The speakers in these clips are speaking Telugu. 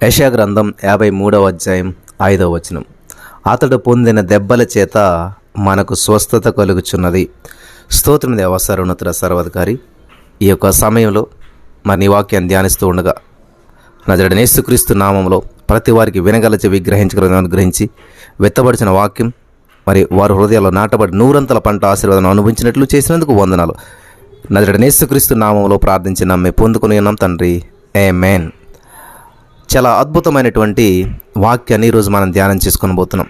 యెషయా గ్రంథం 53వ అధ్యాయం 5వ వచనం. అతడు పొందిన దెబ్బల చేత మనకు స్వస్థత కలుగుచున్నది. స్తోత్రం దేవా సర్వోన్నతుడ సర్వాధికారి. ఈ యొక్క సమయంలో నీ వాక్యాన్ని ధ్యానిస్తూ ఉండగా నజరేయుడైన యేసుక్రీస్తు నామంలో ప్రతి వారికి వినగల చెవి గ్రహించగలను అనుగ్రహించి వెత్తబడిచిన వాక్యం వారి హృదయాల్లో నాటబడి నూరంతల పంట ఆశీర్వాదం అనుభవించినట్లు చేసినందుకు వందనాలు. నజరేయుడైన యేసుక్రీస్తు నామంలో ప్రార్థించి నమ్మి పొందుకుని ఉన్నాం తండ్రి, ఆమేన్. చాలా అద్భుతమైనటువంటి వాక్యాన్ని ఈరోజు మనం ధ్యానం చేసుకొని పోతున్నాం.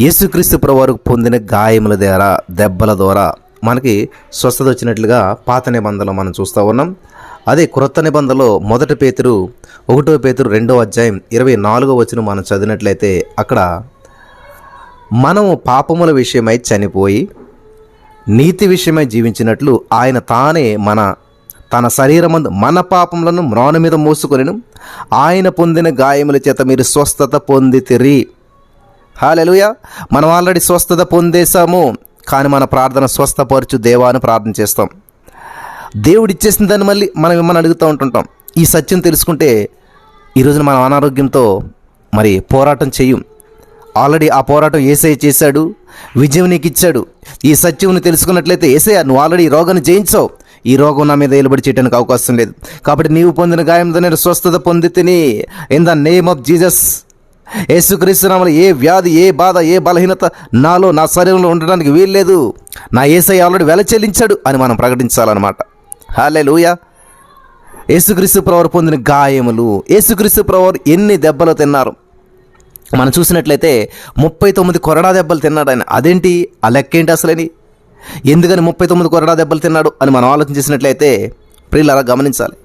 యేసుక్రీస్తు ప్రభువారు పొందిన గాయముల ద్వారా, దెబ్బల ద్వారా మనకి స్వస్థత వచ్చినట్లుగా పాత నిబంధనలో మనం చూస్తూ ఉన్నాం. అదే క్రొత్త నిబంధనలో 1 పేతురు 2వ అధ్యాయం 24వ వచనం మనం చదివినట్లయితే అక్కడ మనము పాపముల విషయమై చనిపోయి నీతి విషయమై జీవించినట్లు ఆయన తానే తన శరీరమందు మన పాపములను మ్రాను మీద మోసుకొనెను, ఆయన పొందిన గాయముల చేత మీరు స్వస్థత పొందితిరి. హల్లెలూయా. మనం ఆల్రెడీ స్వస్థత పొందేశాము, కానీ మన ప్రార్థన స్వస్థపరచు దేవా అని ప్రార్థన చేస్తాం. దేవుడు ఇచ్చేసిన దాన్ని మళ్ళీ మనం ఏమని అడుగుతూ ఉంటుంటాం. ఈ సత్యం తెలుసుకుంటే ఈరోజున మనం అనారోగ్యంతో పోరాటం చెయ్యం. ఆల్రెడీ ఆ పోరాటం యేసయ్య చేశాడు, విజయం నీకు ఇచ్చాడు. ఈ సత్యం తెలుసుకున్నట్లయితే యేసయ్య నువ్వు ఆల్రెడీ ఈ రోగాన్ని జయించావు, ఈ రోగం నా మీద ఏలుబడి చేయడానికి అవకాశం లేదు. కాబట్టి నీవు పొందిన గాయంతో నేను స్వస్థత పొంది తిని in the name of Jesus. యేసుక్రీస్తు నామములో ఏ వ్యాధి, ఏ బాధ, ఏ బలహీనత నా శరీరంలో ఉండడానికి వీల్లేదు. నా యేసయ్య ఆల్రెడీ వెల చెల్లించాడు అని మనం ప్రకటించాలన్నమాట. హల్లెలూయా. యేసుక్రీస్తు ప్రభువారు పొందిన గాయములు, యేసుక్రీస్తు ప్రభువారు ఎన్ని దెబ్బలు తిన్నారు మనం చూసినట్లయితే 39 కొరడా దెబ్బలు తిన్నాడు ఆయన. అదేంటి, ఆ లెక్కేంటి అసలని, ఎందుకని 39 కొరడా దెబ్బలు తిన్నాడు అని మనం ఆలోచన చేసినట్లయితే ప్రియులారా గమనించాలి.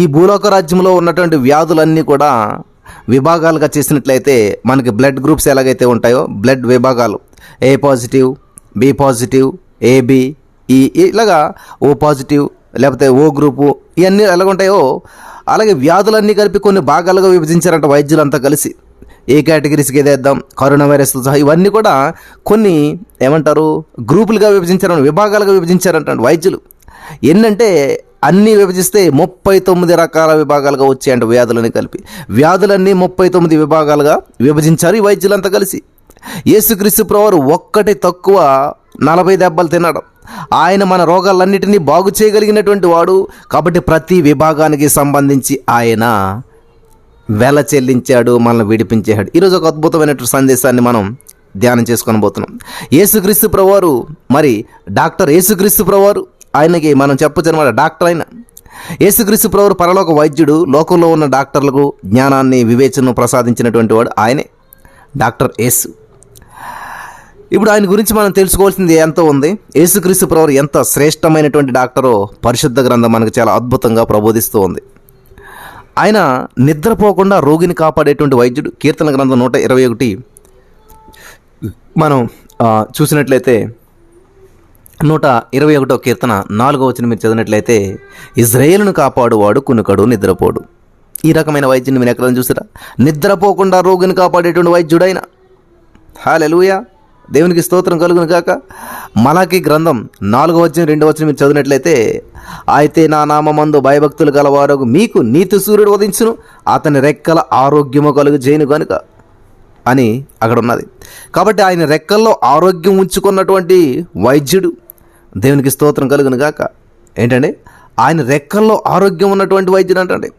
ఈ భూలోక రాజ్యంలో ఉన్నటువంటి వ్యాధులన్నీ కూడా విభాగాలుగా చేసినట్లయితే మనకి బ్లడ్ గ్రూప్స్ ఎలాగైతే ఉంటాయో బ్లడ్ విభాగాలు ఏ పాజిటివ్, బి పాజిటివ్, ఏబి, ఈ ఇలాగా ఓ పాజిటివ్ లేకపోతే ఓ గ్రూపు, ఇవన్నీ ఎలాగుంటాయో అలాగే వ్యాధులన్నీ కలిపి కొన్ని భాగాలుగా విభజించారంట వైద్యులంతా కలిసి. ఏ కేటగిరీస్కి ఏదేద్దాం, కరోనా వైరస్లు సహా ఇవన్నీ కూడా కొన్ని గ్రూపులుగా విభజించారు, విభాగాలుగా విభజించారంట వైద్యులు. ఏంటంటే అన్నీ విభజిస్తే 39 రకాల విభాగాలుగా వచ్చాయంట వ్యాధులని కలిపి. వ్యాధులన్నీ 39 విభాగాలుగా విభజించారు ఈ వైద్యులంతా కలిసి. యేసుక్రీస్తు ప్రభువారు ఒక్కటి తక్కువ 40 దెబ్బలు తినడం. ఆయన మన రోగాలన్నిటినీ బాగు చేయగలిగినటువంటి వాడు. కాబట్టి ప్రతి విభాగానికి సంబంధించి ఆయన వెల చెల్లించాడు, మనల్ని విడిపించాడు. ఈరోజు ఒక అద్భుతమైనటువంటి సందేశాన్ని మనం ధ్యానం చేసుకొని పోతున్నాం. యేసుక్రీస్తు ప్రభువారు డాక్టర్ యేసుక్రీస్తు ప్రభువారు, ఆయనకి మనం చెప్పొచ్చు అనమాట డాక్టర్ అయిన యేసుక్రీస్తు ప్రభువారు పరలోక వైద్యుడు. లోకంలో ఉన్న డాక్టర్లకు జ్ఞానాన్ని, వివేచనను ప్రసాదించినటువంటి వాడు ఆయనే డాక్టర్ యేసు. ఇప్పుడు ఆయన గురించి మనం తెలుసుకోవాల్సింది ఎంతో ఉంది. యేసుక్రీస్తు ప్రభువారు ఎంత శ్రేష్టమైనటువంటి డాక్టరో పరిశుద్ధ గ్రంథం మనకు చాలా అద్భుతంగా ప్రబోధిస్తూ ఉంది. ఆయన నిద్రపోకుండా రోగిని కాపాడేటువంటి వైద్యుడు. కీర్తన గ్రంథం 121 మనం చూసినట్లయితే 121వ కీర్తన 4వ వచనం మీరు చదివినట్లయితే ఇజ్రాయేలును కాపాడువాడు కునుకడు నిద్రపోడు. ఈ రకమైన వైద్యుని మీరు ఎక్కడైనా చూసారా? నిద్రపోకుండా రోగిని కాపాడేటువంటి వైద్యుడైన. హల్లెలూయా. దేవునికి స్తోత్రం కలుగును గాక. మలాకీ గ్రంథం 4వ అధ్యాయం 2వ వచనం మీరు చదివినట్లయితే అయితే నా నామమందు భయభక్తులు గలవారు మీకు నీతి సూర్యుడు ఉదయించును, అతని రెక్కల ఆరోగ్యము కలుగు చేయను కనుక అని అక్కడ ఉన్నది. కాబట్టి ఆయన రెక్కల్లో ఆరోగ్యం ఉంచుకున్నటువంటి వైద్యుడు. దేవునికి స్తోత్రం కలుగును గాక. ఏంటంటే ఆయన రెక్కల్లో ఆరోగ్యం ఉన్నటువంటి వైద్యుడు అంటే.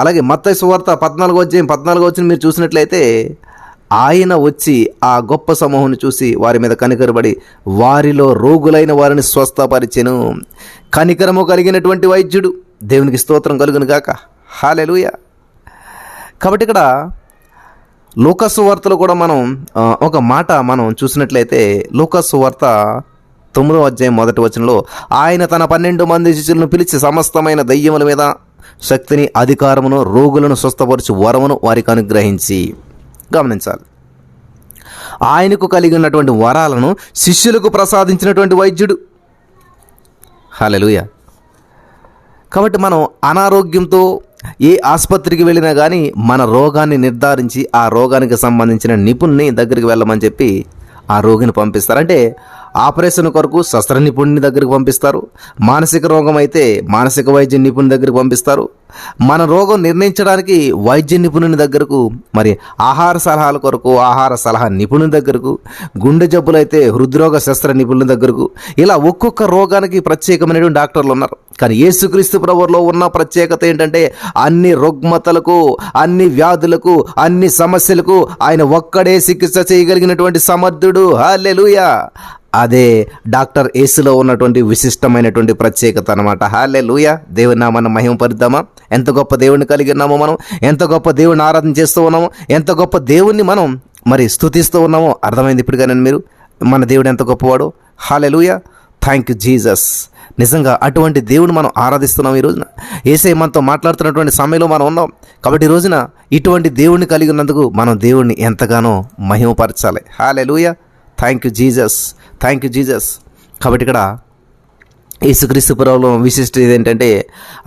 అలాగే మత్తయి సువార్త 14వ అధ్యాయం 14వ వచనం మీరు చూసినట్లయితే ఆయన వచ్చి ఆ గొప్ప సమూహాన్ని చూసి వారి మీద కనికరబడి వారిలో రోగులైన వారిని స్వస్థపరిచెను. కనికరము కలిగినటువంటి వైద్యుడు. దేవునికి స్తోత్రం కలుగును గాక. హల్లెలూయా. కాబట్టి ఇక్కడ లూకా సువార్తలో కూడా మనం ఒక మాట మనం చూసినట్లయితే లూకా సువార్త 9వ అధ్యాయం 1వ వచనంలో ఆయన తన 12 మంది శిష్యులను పిలిచి సమస్తమైన దయ్యముల మీద శక్తిని, అధికారమును, రోగులను స్వస్థపరచు వరమును వారికి అనుగ్రహించి. గమనించాలి, ఆయనకు కలిగి ఉన్నటువంటి వరాలను శిష్యులకు ప్రసాదించినటువంటి వైద్యుడు. హల్లెలూయా. కాబట్టి మనం అనారోగ్యంతో ఏ ఆసుపత్రికి వెళ్ళినా కానీ మన రోగాన్ని నిర్ధారించి ఆ రోగానికి సంబంధించిన నిపుణుని దగ్గరికి వెళ్ళమని చెప్పి ఆ రోగిని పంపిస్తారు. అంటే ఆపరేషన్ కొరకు శస్త్ర నిపుణుని దగ్గరికి పంపిస్తారు. మానసిక రోగం అయితే మానసిక వైద్య నిపుణుని దగ్గరికి పంపిస్తారు. మన రోగం నిర్ణయించడానికి వైద్య నిపుణుని దగ్గరకు, మరి ఆహార సలహాల కొరకు ఆహార సలహా నిపుణుని దగ్గరకు, గుండె జబ్బులైతే హృద్రోగ శస్త్ర నిపుణుల దగ్గరకు, ఇలా ఒక్కొక్క రోగానికి ప్రత్యేకమైనటువంటి డాక్టర్లు ఉన్నారు. కానీ యేసుక్రీస్తు ప్రభువులో ఉన్న ప్రత్యేకత ఏంటంటే అన్ని రుగ్మతలకు, అన్ని వ్యాధులకు, అన్ని సమస్యలకు ఆయన ఒక్కడే చికిత్స చేయగలిగినటువంటి సమర్థుడు. హల్లెలూయా! అదే డాక్టర్ యేసులో ఉన్నటువంటి విశిష్టమైనటువంటి ప్రత్యేకత అనమాట. హల్లెలూయా! దేవుని నామాన్ని మహిమపరుద్దామా? ఎంత గొప్ప దేవుడిని కలిగి ఉన్నామో మనం, ఎంత గొప్ప దేవుడిని ఆరాధన చేస్తూ ఉన్నామో, ఎంత గొప్ప దేవుణ్ణి మనం మరి స్తుతిస్తూ ఉన్నామో అర్థమైంది ఇప్పుడుగానే మీరు మన దేవుడు ఎంత గొప్పవాడో. హల్లెలూయా! Thank you Jesus. నిజంగా అటువంటి దేవుడు మనం ఆరాధిస్తున్నాం. ఈ రోజున యేసయ్య మనతో మాట్లాడుతున్నటువంటి సమయంలో మనం ఉన్నాం. కాబట్టి ఈ రోజున ఇటువంటి దేవుడిని కలిగి ఉన్నందుకు మనం దేవుడిని ఎంతగానో మహిమపరచాలి. Hallelujah! Thank you Jesus, thank you Jesus. కాబట్టి ఇక్కడ యేసుక్రీస్తు ప్రభువులో విశిష్టత ఏంటంటే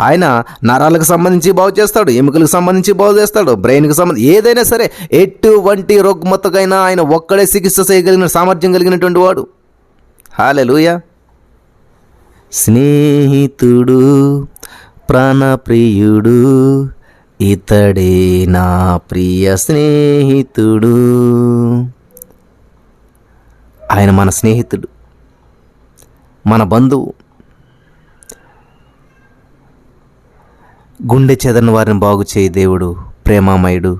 ఆయన నరాలకు సంబంధించి బాగు చేస్తాడు, ఎముకలకు సంబంధించి బాగు చేస్తాడు, బ్రెయిన్కి సంబంధించి ఏదైనా సరే ఎటువంటి రుగ్మతకైనా ఆయన ఒక్కడే చికిత్స చేయగలిగిన సామర్థ్యం కలిగినటువంటి వాడు. హల్లెలూయా! స్నేహితుడు ప్రాణప్రియుడు ఇతడే నా ప్రియ స్నేహితుడు. ఆయన మన స్నేహితుడు, మన బంధువు, గుండె చెదరని వారిని బాగు చేయి దేవుడు, ప్రేమామయుడు,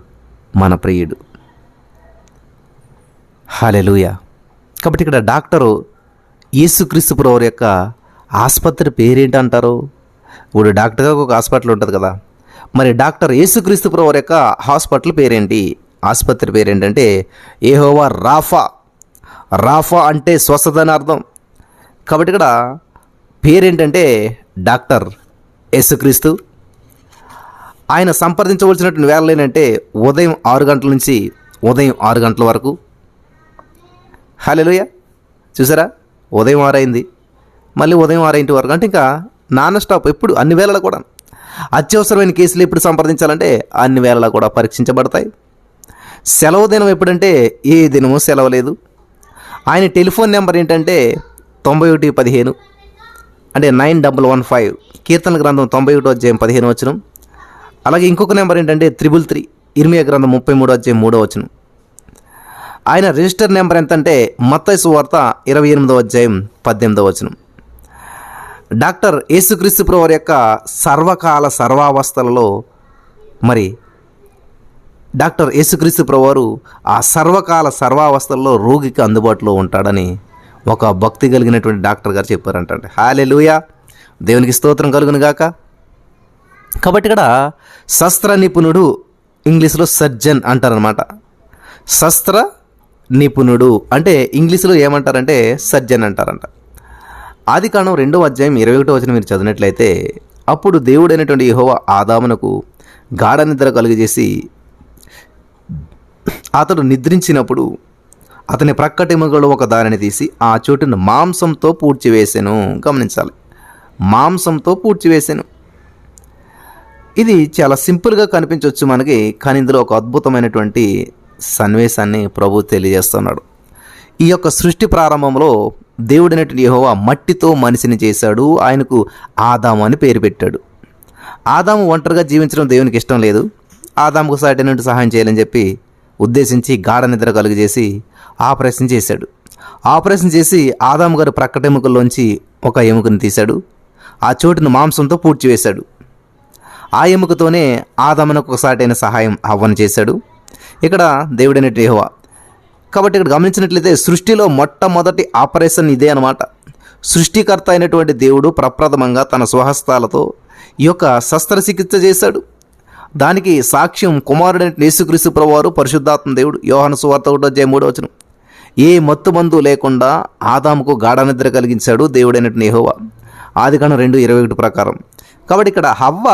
మన ప్రియుడు. హల్లెలూయా! కాబట్టి ఇక్కడ డాక్టరు యేసుక్రీస్తు ప్రభువు యొక్క ఆసుపత్రి పేరేంటంటారు? ఇప్పుడు డాక్టర్గా ఒక హాస్పిటల్ ఉంటుంది కదా, మరి డాక్టర్ యేసుక్రీస్తు ప్రభువు యొక్క హాస్పిటల్ పేరేంటి? ఆసుపత్రి పేరేంటంటే యెహోవా రాఫా. రాఫా అంటే స్వస్థత అని అర్థం. కాబట్టి ఇక్కడ పేరేంటంటే డాక్టర్ యేసుక్రీస్తు. ఆయన సంప్రదించవలసినటువంటి వేళలు ఏంటంటే ఉదయం 6 గంటల నుంచి ఉదయం 6 గంటల వరకు. హల్లెలూయా! చూసారా, ఉదయం 6 అయింది, మళ్ళీ ఉదయం 6 వరకు, అంటే ఇంకా నాన్ స్టాప్ ఎప్పుడు, అన్ని వేళలా కూడా. అత్యవసరమైన కేసులు ఎప్పుడు సంప్రదించాలంటే అన్ని వేళలా కూడా పరీక్షించబడతాయి. సెలవు దినం ఎప్పుడంటే ఏ దినమూ సెలవు లేదు. ఆయన టెలిఫోన్ నెంబర్ ఏంటంటే 9115, అంటే 9115. కీర్తన గ్రంథం 91:15. అలాగే ఇంకొక నెంబర్ ఏంటంటే 333, ఇర్మియా గ్రంథం 33:3. ఆయన రిజిస్టర్ నెంబర్ ఎంతంటే మత్తయి సువార్త 28:18. డాక్టర్ యేసుక్రీస్తు ప్రభువు యొక్క సర్వకాల సర్వావస్థలలో మరి డాక్టర్ యేసుక్రీస్తు ప్రభువారు ఆ సర్వకాల సర్వావస్థల్లో రోగికి అందుబాటులో ఉంటాడని ఒక భక్తి కలిగినటువంటి డాక్టర్ గారు చెప్పారంట. హల్లెలూయా! దేవునికి స్తోత్రం కలుగును గాక. కాబట్టి ఇక్కడ శస్త్ర నిపుణుడు, ఇంగ్లీష్లో సర్జన్ అంటారనమాట. శస్త్ర నిపుణుడు అంటే ఇంగ్లీష్లో ఏమంటారంటే సర్జన్ అంటారంట. ఆదికాండం 2:21 మీరు చదివినట్లయితే, అప్పుడు దేవుడైనటువంటి యెహోవా ఆదామునకు గాఢ నిద్ర కలుగజేసి అతడు నిద్రించినప్పుడు అతని ప్రక్కటెముకలో ఒక దానిని తీసి ఆ చోటును మాంసంతో పూడ్చివేసెను. గమనించాలి, మాంసంతో పూడ్చివేసెను. ఇది చాలా సింపుల్గా కనిపించవచ్చు మనకి, కానీ ఇందులో ఒక అద్భుతమైనటువంటి సన్నివేశాన్ని ప్రభు తెలియజేస్తున్నాడు. ఈ యొక్క సృష్టి ప్రారంభంలో దేవుడైనటువంటి యెహోవా మట్టితో మనిషిని చేశాడు. ఆయనకు ఆదాము అని పేరు పెట్టాడు. ఆదాము ఒంటరిగా జీవించడం దేవునికి ఇష్టం లేదు. ఆదాముకు సాటినట్టు సహాయం చేయాలని చెప్పి ఉద్దేశించి గాఢ నిద్ర కలుగజేసి ఆపరేషన్ చేశాడు. ఆపరేషన్ చేసి ఆదాము గారు ప్రక్కటెముకల్లోంచి ఒక ఎముకను తీశాడు. ఆ చోటును మాంసంతో పూడ్చివేశాడు. ఆ ఎముకతోనే ఆదామునకు ఒక సాటైన సహాయం అవ్వను చేశాడు ఇక్కడ దేవుడైన యెహోవా. కాబట్టి ఇక్కడ గమనించినట్లయితే సృష్టిలో మొట్టమొదటి ఆపరేషన్ ఇదే అనమాట. సృష్టికర్త అయినటువంటి దేవుడు ప్రప్రథమంగా తన స్వహస్తాలతో ఈ యొక్క శస్త్రచికిత్స చేశాడు. దానికి సాక్ష్యం కుమారుడైన యేసుక్రీస్తు ప్రభువారు, పరిశుద్ధాత్మ దేవుడు. యోహాను సువార్త 1:3. ఏ మత్తు మందు లేకుండా ఆదాముకు గాఢ నిద్ర కలిగించాడు దేవుడైనటువంటి యెహోవా, ఆదికాండం 2:21 ప్రకారం. కాబట్టి ఇక్కడ హవ్వ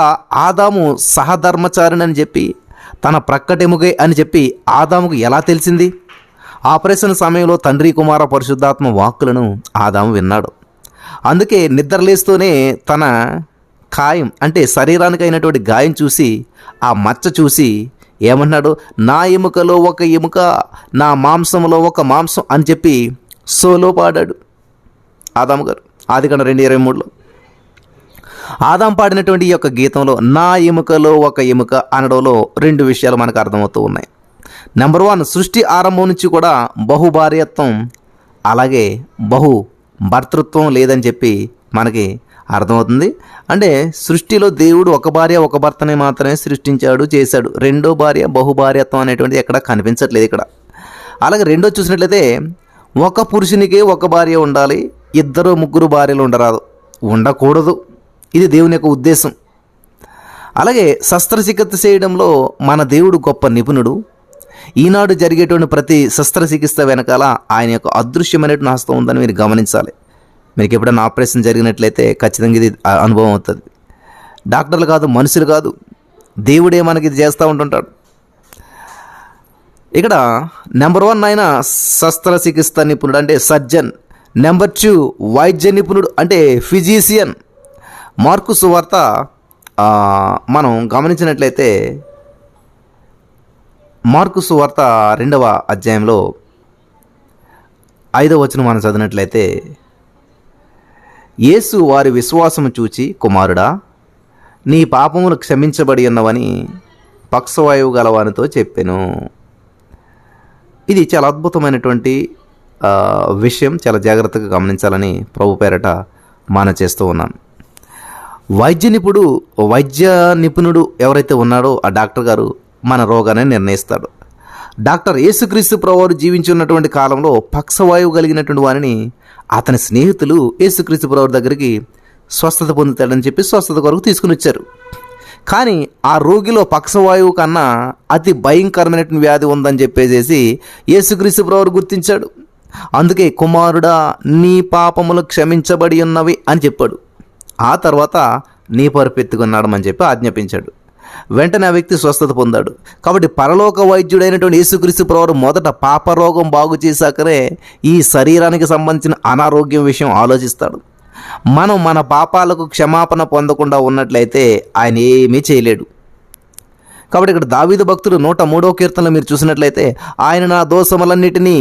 ఆదాము సహధర్మచారిణి అని చెప్పి, తన ప్రక్కటెముకే అని చెప్పి ఆదాముకు ఎలా తెలిసింది? ఆపరేషన్ సమయంలో తండ్రి, కుమార, పరిశుద్ధాత్మ వాక్కులను ఆదాము విన్నాడు. అందుకే నిద్రలేస్తూనే తన ఖాయం అంటే శరీరానికి అయినటువంటి గాయం చూసి, ఆ మచ్చ చూసి ఏమన్నాడు? నా ఎముకలో ఒక ఎముక, నా మాంసంలో ఒక మాంసం అని చెప్పి సోలో పాడాడు. ఆదాము గారు. ఆదికాండం 2:23లో ఆదాం పాడినటువంటి ఈ యొక్క గీతంలో నా ఎముకలో ఒక ఎముక అనడంలో 2 విషయాలు మనకు అర్థమవుతూ ఉన్నాయి. నెంబర్ 1, సృష్టి ఆరంభం నుంచి కూడా బహుభార్యత్వం అలాగే బహు భర్తృత్వం లేదని చెప్పి మనకి అర్థమవుతుంది. అంటే సృష్టిలో దేవుడు ఒక భార్య ఒక భర్తని మాత్రమే సృష్టించాడు, చేశాడు. రెండో భార్య బహుభార్యత్వం అనేటువంటిది ఎక్కడ కనిపించట్లేదు ఇక్కడ. అలాగే రెండో చూసినట్లయితే ఒక పురుషునికే ఒక భార్య ఉండాలి, 2-3 భార్యలు ఉండకూడదు. ఇది దేవుని యొక్క ఉద్దేశం. అలాగే శస్త్రచికిత్స చేయడంలో మన దేవుడు గొప్ప నిపుణుడు. ఈనాడు జరిగేటువంటి ప్రతి శస్త్రచికిత్స వెనకాల ఆయన యొక్క అదృశ్యమైనటువంటి హస్తం ఉందని మీరు గమనించాలి. మీకు ఎప్పుడైనా ఆపరేషన్ జరిగినట్లయితే ఖచ్చితంగా ఇది అనుభవం అవుతుంది. డాక్టర్లు కాదు, మనుషులు కాదు, దేవుడే మనకి ఇది చేస్తూ ఉంటుంటాడు. ఇక్కడ నెంబర్ 1 ఆయన శస్త్రచికిత్స నిపుణుడు అంటే సర్జన్. నెంబర్ 2 వైద్య నిపుణుడు అంటే ఫిజీషియన్. మార్కు సువార్త మనం గమనించినట్లయితే మార్కు సువార్త 2వ అధ్యాయంలో 5వ వచనం మనం చదివినట్లయితే యేసు వారి విశ్వాసము చూచి, కుమారుడా, నీ పాపములు క్షమించబడి ఉన్నవని పక్షవాయువు గలవానితో చెప్పెను. ఇది చాలా అద్భుతమైనటువంటి విషయం. చాలా జాగ్రత్తగా గమనించాలని ప్రభు పేరట మాన చేస్తూ ఉన్నాను. వైద్య నిపుణుడు ఎవరైతే ఉన్నాడో ఆ డాక్టర్ గారు మన రోగాన్ని నిర్ణయిస్తాడు. డాక్టర్ యేసుక్రీస్తు ప్రభువారు జీవించి ఉన్నటువంటి కాలంలో పక్షవాయువు కలిగినటువంటి వారిని అతని స్నేహితులు యేసుక్రీస్తు ప్రభువారి దగ్గరికి స్వస్థత పొందుతాడని చెప్పి స్వస్థత కొరకు తీసుకుని వచ్చారు. కానీ ఆ రోగిలో పక్షవాయువు కన్నా అతి భయంకరమైనటువంటి వ్యాధి ఉందని చెప్పేసి యేసుక్రీస్తు ప్రభువారు గుర్తించాడు. అందుకే కుమారుడా, నీ పాపములు క్షమించబడి ఉన్నవి అని చెప్పాడు. ఆ తర్వాత నీ పరుపెత్తుకున్నాడని చెప్పి ఆజ్ఞాపించాడు. వెంటనే ఆ వ్యక్తి స్వస్థత పొందాడు. కాబట్టి పరలోక వైద్యుడైనటువంటి యేసుక్రీస్తు ప్రభువారు మొదట పాపరోగం బాగు చేశాకనే ఈ శరీరానికి సంబంధించిన అనారోగ్యం విషయం ఆలోచిస్తాడు. మనం మన పాపాలకు క్షమాపణ పొందకుండా ఉన్నట్లయితే ఆయన ఏమీ చేయలేడు. కాబట్టి ఇక్కడ దావీదు భక్తుడు 103వ కీర్తనలో మీరు చూసినట్లయితే ఆయన నా దోషములన్నిటినీ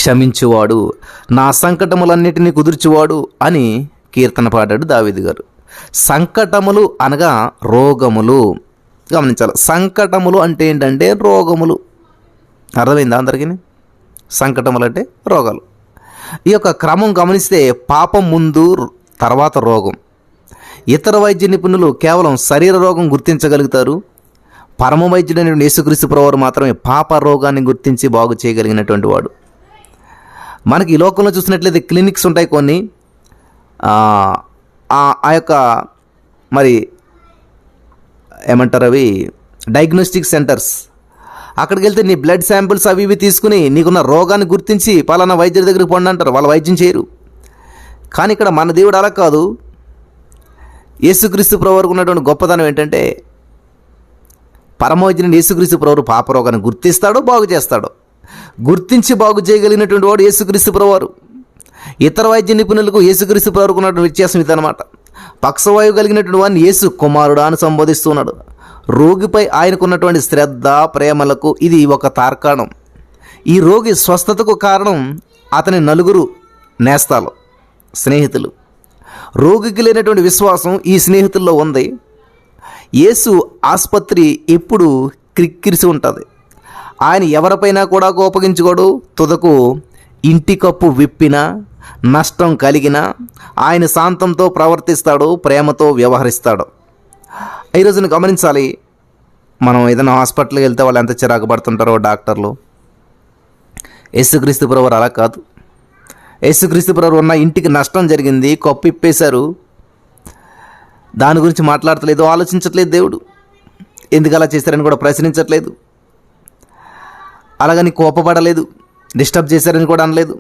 క్షమించువాడు, నా సంకటములన్నిటినీ కుదుర్చువాడు అని కీర్తన పాడాడు దావీదు గారు. సంకటములు అనగా రోగములు. గమనించాలి, సంకటములు అంటే ఏంటంటే రోగములు. అర్థమైందా అందరికీ? సంకటములు అంటే రోగాలు. ఈ యొక్క క్రమం గమనిస్తే పాపం ముందు, తర్వాత రోగం. ఇతర వైద్య నిపుణులు కేవలం శరీర రోగం గుర్తించగలుగుతారు. పరమ వైద్యుడైన యేసుక్రీస్తు ప్రభువారు మాత్రమే పాప రోగాన్ని గుర్తించి బాగు చేయగలిగినటువంటి వాడు. మనకి ఈ లోకంలో చూసినట్లయితే క్లినిక్స్ ఉంటాయి కొన్ని. ఆ యొక్క మరి ఏమంటారు అవి డయాగ్నోస్టిక్ సెంటర్స్. అక్కడికి వెళ్తే నీ బ్లడ్ శాంపిల్స్ అవి ఇవి తీసుకుని నీకున్న రోగాన్ని గుర్తించి పలానా వైద్యుడి దగ్గరికి పోండి అంటారు. వాళ్ళు వైద్యం చేయరు. కానీ ఇక్కడ మన దేవుడు అలా కాదు. యేసుక్రీస్తు ప్రభువారికి ఉన్నటువంటి గొప్పతనం ఏంటంటే పరమవైద్యుని యేసుక్రీస్తు ప్రభువారు పాపరోగాన్ని గుర్తిస్తాడో బాగు చేస్తాడో. గుర్తించి బాగు చేయగలిగినటువంటి వాడు యేసుక్రీస్తు ప్రభువారు. ఇతర వైద్య నిపుణులకు యేసుక్రీస్తు ప్రభువారికి ఉన్నటువంటి వ్యత్యాసం ఇదన్నమాట. పక్షవాయువు కలిగినటువంటి వాడిని యేసు కుమారుడా అని సంబోధిస్తున్నాడు. రోగిపై ఆయనకున్నటువంటి శ్రద్ధ, ప్రేమలకు ఇది ఒక తార్కాణం. ఈ రోగి స్వస్థతకు కారణం అతని నలుగురు నేస్తాలు, స్నేహితులు. రోగికి లేనటువంటి విశ్వాసం ఈ స్నేహితుల్లో ఉంది. యేసు ఆసుపత్రి ఎప్పుడు క్రిక్కిరిసి ఉంటుంది. ఆయన ఎవరిపైనా కూడా కోపగించుకోడు. తుదకు ఇంటి కప్పు విప్పినా, నష్టం కలిగినా ఆయన శాంతంతో ప్రవర్తిస్తాడు, ప్రేమతో వ్యవహరిస్తాడు. ఈరోజున గమనించాలి, మనం ఏదైనా హాస్పిటల్కి వెళ్తే వాళ్ళు ఎంత చిరాకు పడుతుంటారో డాక్టర్లు. యేసుక్రీస్తు ప్రభువారు అలా కాదు. యేసుక్రీస్తు ప్రభువారు ఉన్న ఇంటికి నష్టం జరిగింది, కప్పు ఇప్పేశారు, దాని గురించి మాట్లాడతలేదు, ఆలోచించట్లేదు. దేవుడు ఎందుకు అలా చేశారని కూడా ప్రశ్నించట్లేదు. అలాగని కోపపడలేదు, డిస్టర్బ్ చేశారని కూడా అనలేదు.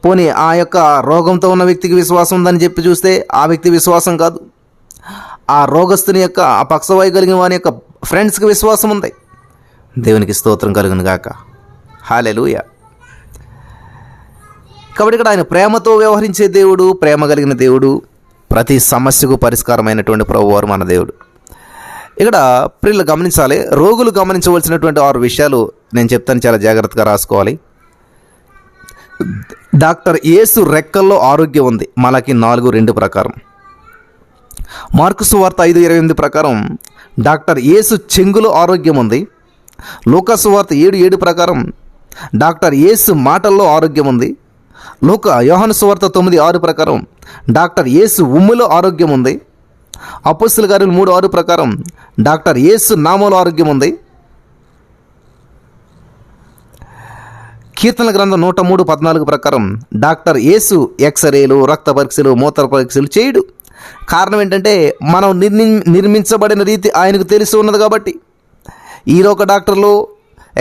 పోనీ ఆ యొక్క రోగంతో ఉన్న వ్యక్తికి విశ్వాసం ఉందని చెప్పి చూస్తే ఆ వ్యక్తి విశ్వాసం కాదు. ఆ రోగస్తుని యొక్క, ఆ పక్షవాయు కలిగిన వాని యొక్క ఫ్రెండ్స్కి విశ్వాసం ఉంది. దేవునికి స్తోత్రం కలుగును గాక. హల్లెలూయా. కాబట్టి ఇక్కడ ఆయన ప్రేమతో వ్యవహరించే దేవుడు, ప్రేమ కలిగిన దేవుడు, ప్రతి సమస్యకు పరిష్కారమైనటువంటి ప్రభువారు మన దేవుడు. ఇక్కడ ప్రియులు గమనించాలి, రోగులు గమనించవలసినటువంటి 6 విషయాలు నేను చెప్తాను, చాలా జాగ్రత్తగా రాసుకోవాలి. డాక్టర్ యేసు రెక్కల్లో ఆరోగ్యం ఉంది, మలాకి 4:2 ప్రకారం. మార్కు సువార్త 5:28 ప్రకారం డాక్టర్ యేసు చెంగులో ఆరోగ్యం ఉంది. లూకా సువార్త 7:7 ప్రకారం డాక్టర్ యేసు మాటల్లో ఆరోగ్యం ఉంది. యోహాను సువార్త 9:6 ప్రకారం డాక్టర్ యేసు ఉమ్ములో ఆరోగ్యం ఉంది. అపొస్తలుల కార్యాలు 3:6 ప్రకారం డాక్టర్ యేసు నామంలో ఆరోగ్యం ఉంది. కీర్తనల గ్రంథం 103:14 ప్రకారం డాక్టర్ యేసు ఎక్స్రేలు, రక్త పరీక్షలు, మూత్ర పరీక్షలు చేయడు. కారణం ఏంటంటే మనం నిర్మించబడిన రీతి ఆయనకు తెలిసి ఉన్నది కాబట్టి. ఈరోజు డాక్టర్లు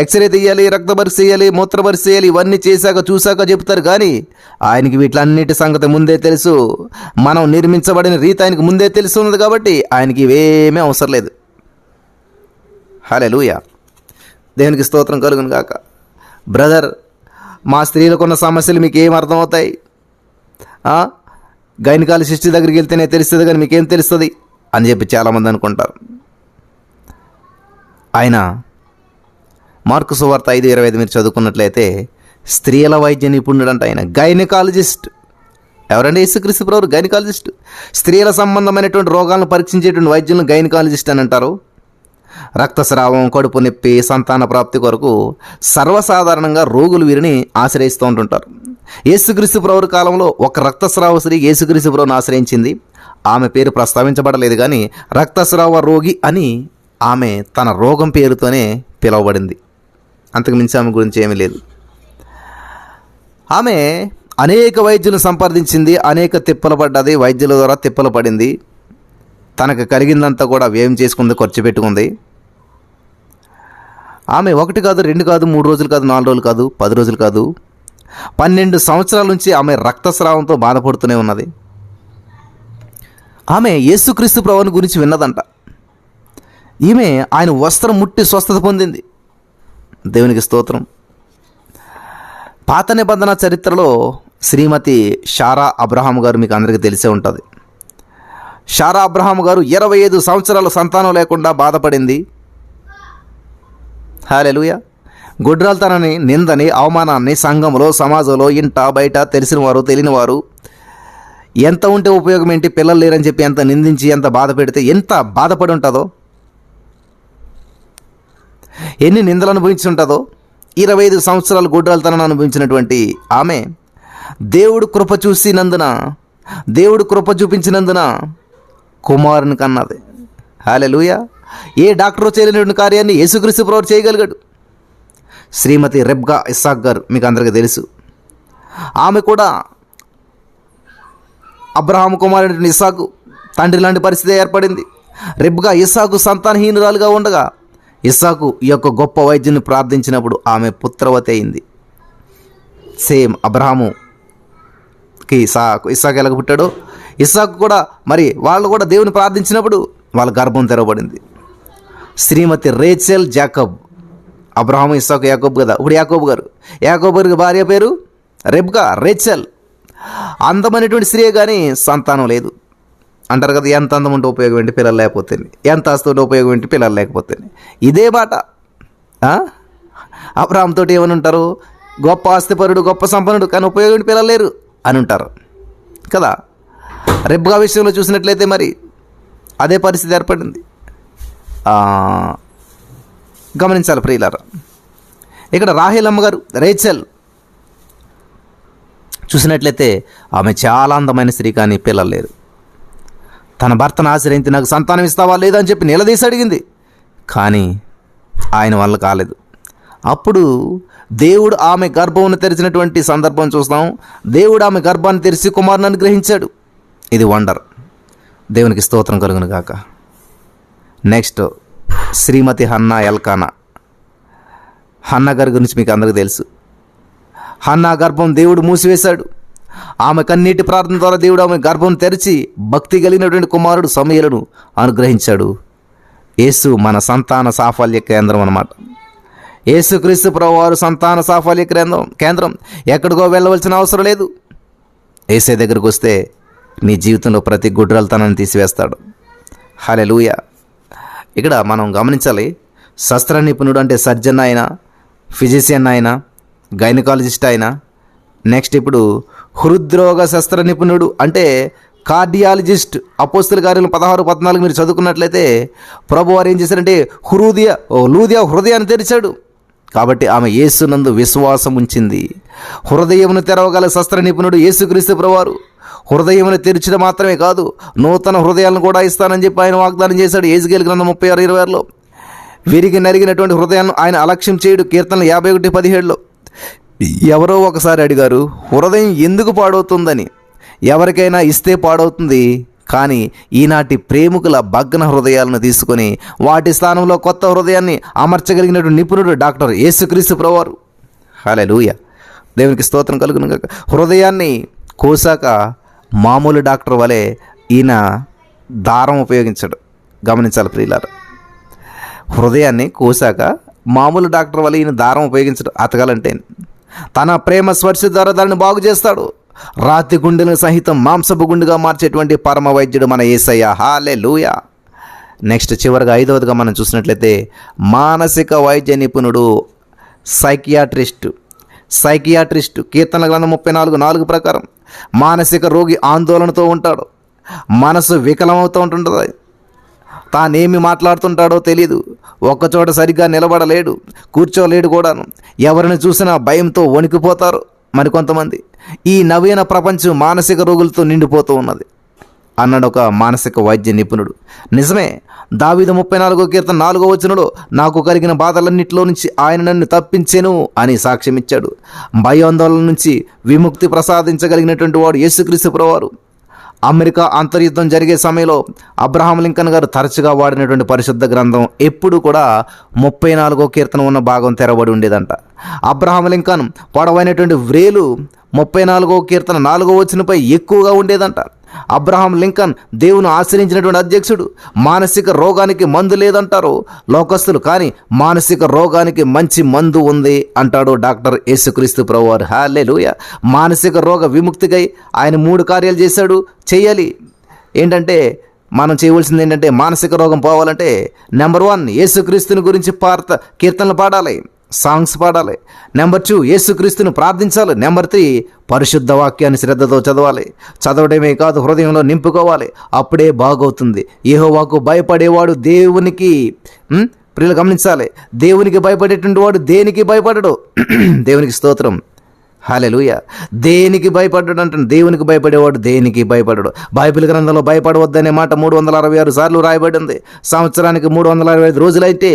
ఎక్స్రే తీయాలి, రక్త పరీక్ష చేయాలి, మూత్ర పరీక్ష చేయాలి, ఇవన్నీ చేశాక చూశాక చెప్తారు. కానీ ఆయనకి వీటిలన్నిటి సంగతి ముందే తెలుసు. మనం నిర్మించబడిన రీతి ఆయనకు ముందే తెలిసి ఉన్నది కాబట్టి ఆయనకి ఇవేమీ అవసరం లేదు. హల్లెలూయా, దేవునికి స్తోత్రం కలుగును గాక. బ్రదర్, మా స్త్రీలకు ఉన్న సమస్యలు మీకు ఏం అర్థమవుతాయి? గైనకాలజిస్ట్ దగ్గరికి వెళ్తేనే తెలుస్తుంది కానీ మీకేం తెలుస్తుంది అని చెప్పి చాలామంది అనుకుంటారు. ఆయన మార్కు సువార్త 5:25 మీరు చదువుకున్నట్లయితే స్త్రీల వైద్య నిపుణుడు అంట. ఆయన గైనకాలజిస్ట్. ఎవరండి? యేసుక్రీస్తు ప్రభువు గైనకాలజిస్ట్. స్త్రీల సంబంధమైనటువంటి రోగాలను పరీక్షించేటువంటి వైద్యులను గైనకాలజిస్ట్ అని అంటారు. రక్తస్రావం, కడుపు నొప్పి, సంతాన ప్రాప్తి కొరకు సర్వసాధారణంగా రోగులు వీరిని ఆశ్రయిస్తూ ఉంటుంటారు. యేసుక్రీస్తు ప్రభువు కాలంలో ఒక రక్తస్రావ స్త్రీ యేసుక్రీస్తు ప్రభువును ఆశ్రయించింది. ఆమె పేరు ప్రస్తావించబడలేదు, కానీ రక్తస్రావ రోగి అని ఆమె తన రోగం పేరుతోనే పిలువబడింది. అంతకుమించి ఆమె గురించి ఏమీ లేదు. ఆమె అనేక వైద్యులను సంప్రదించింది, అనేక తిప్పలు పడ్డది, వైద్యుల ద్వారా తిప్పలు పడింది. తనకు కలిగిందంతా కూడా వ్యయం చేసుకుంది, ఖర్చు పెట్టుకుంది. ఆమె 1 కాదు, 2 కాదు, 3 రోజులు కాదు, 4 రోజులు కాదు, 10 రోజులు కాదు, 12 సంవత్సరాల నుంచి ఆమె రక్తస్రావంతో బాధపడుతూనే ఉన్నది. ఆమె యేసుక్రీస్తు ప్రభువుని గురించి విన్నదంట. ఈమె ఆయన వస్త్రం ముట్టి స్వస్థత పొందింది. దేవునికి స్తోత్రం. పాత నిబంధన చరిత్రలో శ్రీమతి షారా అబ్రహాం గారు మీకు అందరికీ తెలిసే ఉంటుంది. షారా అబ్రహాం గారు 25 సంవత్సరాలు సంతానం లేకుండా బాధపడింది. హల్లెలూయా. గొడ్రాలతనాన్ని, నిందని, అవమానాన్ని సంఘంలో, సమాజంలో, ఇంట బయట తెలిసిన వారు తెలియని వారు ఎంత ఉంటే ఉపయోగం ఏంటి, పిల్లలు లేరని చెప్పి ఎంత నిందించి ఎంత బాధ పెడితే ఎంత బాధపడి ఉంటుందో, ఎన్ని నిందలు అనుభవించి ఉంటుందో. 25 సంవత్సరాలు గొడ్రాలతనాన్ని అనుభవించినటువంటి ఆమె దేవుడు కృప చూసినందున, దేవుడు కృప చూపించినందున కుమారుని కన్నది. హల్లెలూయా. ఏ డాక్టర్ చేయలేనటువంటి కార్యాన్ని యేసుక్రీస్తు ప్రభువు చేయగలిగాడు. శ్రీమతి రెబ్కా ఇస్సాక్ గారు మీకు అందరికీ తెలుసు. ఆమె కూడా అబ్రహాము కుమారుడు ఇస్సాకు తండ్రి లాంటి పరిస్థితి ఏర్పడింది. రెబ్కా ఇస్సాకు సంతానహీనురాలుగా ఉండగా ఇస్సాకు ఈ యొక్క గొప్ప వైద్యుని ప్రార్థించినప్పుడు ఆమె పుత్రవతి అయింది. సేమ్ అబ్రహాముకి ఇస్సాకు ఎలాగ పుట్టాడో ఇస్సాకు కూడా మరి వాళ్ళు కూడా దేవుని ప్రార్థించినప్పుడు వాళ్ళ గర్భం తెరవబడింది. శ్రీమతి రేచెల్ జాకబ్. అబ్రహాము, ఇస్సాకు, యాకోబు కదా. ఇప్పుడు యాకోబు గారి భార్య పేరు రెబ్కా, రేచెల్. అందమైనటువంటి స్త్రీయే కానీ సంతానం లేదు అంటారు కదా. ఎంత అందం ఉంటే ఉపయోగం ఏంటి, పిల్లలు లేకపోతే? ఎంత ఆస్తి ఉంటే ఉపయోగం ఏంటి, పిల్లలు లేకపోతే? ఇదే బాట. అబ్రహాం తోటి ఏమని ఉంటారు? గొప్ప ఆస్తిపరుడు, గొప్ప సంపన్నుడు, కానీ ఉపయోగం ఏంటి, పిల్లలు లేరు అని ఉంటారు కదా. రెబ్కా విషయంలో చూసినట్లయితే మరి అదే పరిస్థితి ఏర్పడింది. గమనించాలి ప్రియులారా. ఇక్కడ రాహేల్ అమ్మగారు, రేచెల్ చూసినట్లయితే ఆమె చాలా అందమైన స్త్రీ, కానీ పిల్లలు లేరు. తన భర్తను ఆశ్రయించి నాకు సంతానం ఇస్తావా లేదా అని చెప్పి నిలదీసి అడిగింది, కానీ ఆయన వల్ల కాలేదు. అప్పుడు దేవుడు ఆమె గర్భమును తెరిచినటువంటి సందర్భం చూస్తాం. దేవుడు ఆమె గర్భాన్ని తెరిచి కుమారుని అనుగ్రహించాడు. ఇది వండర్. దేవునికి స్తోత్రం కలుగును గాక. నెక్స్ట్ శ్రీమతి హన్నా ఎల్కానా. హన్నా గారి గురించి మీకు అందరికీ తెలుసు. హన్నా గర్భం దేవుడు మూసివేశాడు. ఆమె కన్నీటి ప్రార్థన ద్వారా దేవుడు ఆమె గర్భం తెరిచి భక్తి కలిగినటువంటి కుమారుడు సమూయేలును అనుగ్రహించాడు. యేసు మన సంతాన సాఫల్య కేంద్రం అన్నమాట. యేసుక్రీస్తు ప్రభువారు సంతాన సాఫల్య కేంద్రం. ఎక్కడికో వెళ్ళవలసిన అవసరం లేదు. యేసే దగ్గరకు వస్తే నీ జీవితంలో ప్రతి గుడ్రలతనాన్ని తీసివేస్తాడు. హల్లెలూయా. ఇక్కడ మనం గమనించాలి, శస్త్ర నిపుణుడు అంటే సర్జన్ అయినా, ఫిజిషియన్ అయినా, గైనకాలజిస్ట్ అయినా, నెక్స్ట్ ఇప్పుడు హృద్రోగ శస్త్ర నిపుణుడు అంటే కార్డియాలజిస్ట్. అపోస్తుల కార్యాలు 16-14 మీరు చదువుకున్నట్లయితే ప్రభు వారు ఏం చేశారంటే లూదియా హృదయాన్ని తెరిచాడు. కాబట్టి ఆమె యేసునందు విశ్వాసం ఉంచింది. హృదయమును తెరవగల శస్త్ర నిపుణుడు యేసుక్రీస్తు ప్రభువారు. హృదయమును తెరిచడం మాత్రమే కాదు, నూతన హృదయాలను కూడా ఇస్తానని చెప్పి ఆయన వాగ్దానం చేశాడు. యెహెజ్కేలు గ్రంథం 36:26లో. విరిగి నలిగినటువంటి హృదయాలను ఆయన అలక్ష్యం చేయడు. కీర్తనలు 51:17లో. ఎవరో ఒకసారి అడిగారు, హృదయం ఎందుకు పాడవుతుందని. ఎవరికైనా ఇస్తే పాడవుతుంది, కానీ ఈనాటి ప్రేమికుల భగ్న హృదయాలను తీసుకొని వాటి స్థానంలో కొత్త హృదయాన్ని అమర్చగలిగినటువంటి నిపుణుడు డాక్టర్ యేసుక్రీస్తు ప్రభువారు. హల్లెలూయా, దేవునికి స్తోత్రం కలుగును గాక. హృదయాన్ని కోసాక మామూలు డాక్టర్ వలె ఈయన దారం ఉపయోగించడు. గమనించాలి ప్రియులారా, హృదయాన్ని కోసాక మామూలు డాక్టర్ వల్ల ఈయన దారం ఉపయోగించడు. అతగాలంటే తన ప్రేమ స్పర్శ ద్వారా దాన్ని బాగు చేస్తాడు. రాతి గుండెలను సహితం మాంసపు గుండెగా మార్చేటువంటి పరమ వైద్యుడు మన యేసయ్య. హల్లెలూయా. నెక్స్ట్ చివరిగా 5వదిగా మనం చూసినట్లయితే మానసిక వైద్య నిపుణుడు సైకియాట్రిస్ట్. కీర్తనల గ్రంథం 34:4 ప్రకారం మానసిక రోగి ఆందోళనతో ఉంటాడు. మనసు వికలమవుతూ ఉంటుంటుంది. తానేమి మాట్లాడుతుంటాడో తెలియదు. ఒక్కచోట సరిగ్గా నిలబడలేడు, కూర్చోలేడు కూడాను. ఎవరిని చూసినా భయంతో వణికిపోతారు మరికొంతమంది. ఈ నవీన ప్రపంచం మానసిక రోగులతో నిండిపోతూ ఉన్నది అన్నాడు ఒక మానసిక వైద్య నిపుణుడు. నిజమే. దావీదు 34వ కీర్తన 4వ వచనంలో నాకు కలిగిన బాధలన్నింటిలో నుంచి ఆయన నన్ను తప్పించెను అని సాక్ష్యం ఇచ్చాడు. భయాందోళన నుంచి విముక్తి ప్రసాదించగలిగినటువంటి వాడు యేసుక్రీస్తు ప్రభువారు. అమెరికా అంతర్యుద్ధం జరిగే సమయంలో అబ్రహాం లింకన్ గారు తరచుగా వాడినటువంటి పరిశుద్ధ గ్రంథం ఎప్పుడు కూడా 34వ కీర్తన ఉన్న భాగం తెరబడి ఉండేదంట. అబ్రహాం లింకన్ పొడవైనటువంటి వ్రేలు 34వ కీర్తన 4వ వచనంపై ఎక్కువగా ఉండేదంట. అబ్రహాం లింకన్ దేవుని ఆశ్రయించినటువంటి అధ్యక్షుడు. మానసిక రోగానికి మందు లేదంటారు లోకస్తులు, కానీ మానసిక రోగానికి మంచి మందు ఉంది అంటాడు డాక్టర్ యేసుక్రీస్తు ప్రభువారు. హల్లెలూయా. మానసిక రోగ విముక్తికై ఆయన 3 కార్యాలు చేయాలి. ఏంటంటే మనం చేయవలసింది ఏంటంటే, మానసిక రోగం పోవాలంటే నెంబర్ 1 యేసుక్రీస్తుని గురించి కీర్తనలు పాడాలి, సాంగ్స్ పాడాలి. నెంబర్ 2 యేసుక్రీస్తును ప్రార్థించాలి. నెంబర్ 3 పరిశుద్ధ వాక్యాన్ని శ్రద్ధతో చదవాలి. చదవడమే కాదు, హృదయంలో నింపుకోవాలి. అప్పుడే బాగవుతుంది. యెహోవాకు భయపడేవాడు దేవునికి ప్రియులు గమనించాలి, దేవునికి భయపడేటువంటి వాడు దేనికి భయపడడు. దేవునికి స్తోత్రం. హల్లెలూయా. దేనికి భయపడ్డాడు అంటే దేవునికి భయపడేవాడు దేనికి భయపడడు. బైబిల్ గ్రంథంలో భయపడవద్దనే మాట 366 సార్లు రాయబడింది. సంవత్సరానికి 365 రోజులైతే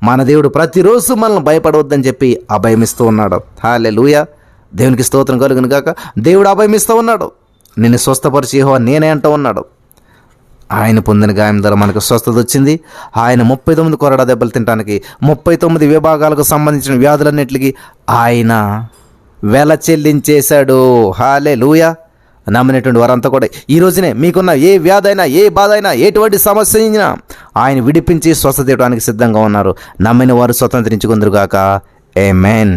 మన దేవుడు ప్రతిరోజు మనల్ని భయపడవద్దని చెప్పి అభయమిస్తూ ఉన్నాడు. హల్లెలూయా. దేవునికి స్తోత్రం కలుగును గాక. దేవుడు అభయమిస్తూ ఉన్నాడు. నిన్ను స్వస్థపరిచి యెహోవా నేనే అంటూ ఉన్నాడు. ఆయన పొందిన గాయం ద్వారా మనకు స్వస్థత వచ్చింది. ఆయన 39 కొరడా దెబ్బలు తినడానికి 39 విభాగాలకు సంబంధించిన వ్యాధులన్నిటికీ ఆయన వెల చెల్లించేశాడు. హల్లెలూయా. నమ్మినటువంటి వారంతా కూడా ఈ రోజునే మీకున్న ఏ వ్యాధి అయినా, ఏ బాధ అయినా, ఎటువంటి సమస్య అయినా ఆయన విడిపించి స్వస్థత ఇవ్వడానికి సిద్ధంగా ఉన్నారు. నమ్మిన వారు స్వతంత్రించుకుందరుగాక. ఆమేన్.